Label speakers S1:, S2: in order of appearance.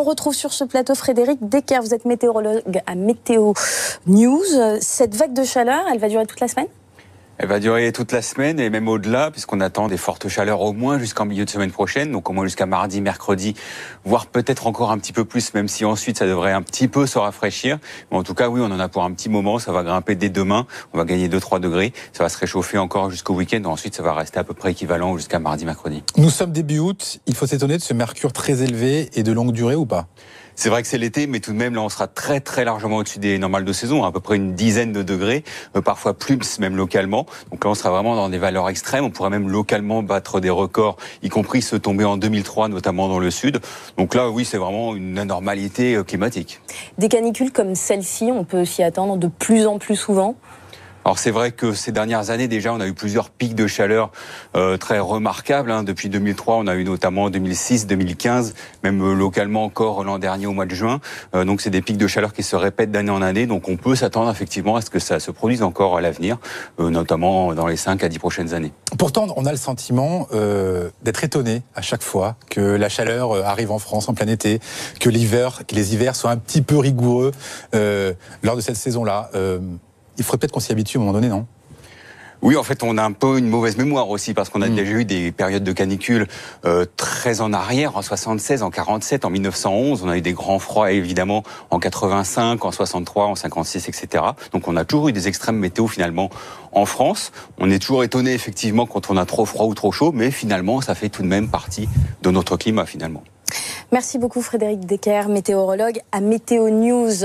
S1: retrouve sur ce plateau Frédéric Decker. Vous êtes météorologue à Météo News. Cette vague de chaleur, elle va durer toute la semaine ?
S2: Elle va durer toute la semaine et même au-delà, puisqu'on attend des fortes chaleurs au moins jusqu'en milieu de semaine prochaine, donc au moins jusqu'à mardi, mercredi, voire peut-être encore un petit peu plus, même si ensuite ça devrait un petit peu se rafraîchir. Mais en tout cas, oui, on en a pour un petit moment, ça va grimper dès demain, on va gagner 2-3 degrés, ça va se réchauffer encore jusqu'au week-end, ensuite ça va rester à peu près équivalent jusqu'à mardi, mercredi.
S3: Nous sommes début août, il faut s'étonner de ce mercure très élevé et de longue durée ou pas ?
S2: C'est vrai que c'est l'été, mais tout de même, là, on sera très, très largement au-dessus des normales de saison, à peu près une dizaine de degrés, parfois plus, même localement. Donc là, on sera vraiment dans des valeurs extrêmes. On pourrait même localement battre des records, y compris ceux tombés en 2003, notamment dans le sud. Donc là, oui, c'est vraiment une anormalité climatique.
S1: Des canicules comme celle-ci, on peut s'y attendre de plus en plus souvent ?
S2: Alors c'est vrai que ces dernières années déjà on a eu plusieurs pics de chaleur très remarquables. Depuis 2003 on a eu notamment 2006, 2015, même localement encore l'an dernier au mois de juin. Donc c'est des pics de chaleur qui se répètent d'année en année. Donc on peut s'attendre effectivement à ce que ça se produise encore à l'avenir, notamment dans les 5 à 10 prochaines années.
S3: Pourtant on a le sentiment d'être étonné à chaque fois que la chaleur arrive en France en plein été, que les hivers soient un petit peu rigoureux lors de cette saison-là. Il faudrait peut-être qu'on s'y habitue à un moment donné, non ?
S2: Oui, en fait, on a un peu une mauvaise mémoire aussi, parce qu'on a déjà eu des périodes de canicule très en arrière, en 76, en 47, en 1911. On a eu des grands froids, évidemment, en 85, en 63, en 56, etc. Donc on a toujours eu des extrêmes météo, finalement, en France. On est toujours étonné, effectivement, quand on a trop froid ou trop chaud, mais finalement, ça fait tout de même partie de notre climat, finalement.
S1: Merci beaucoup Frédéric Decker, météorologue à Météo News.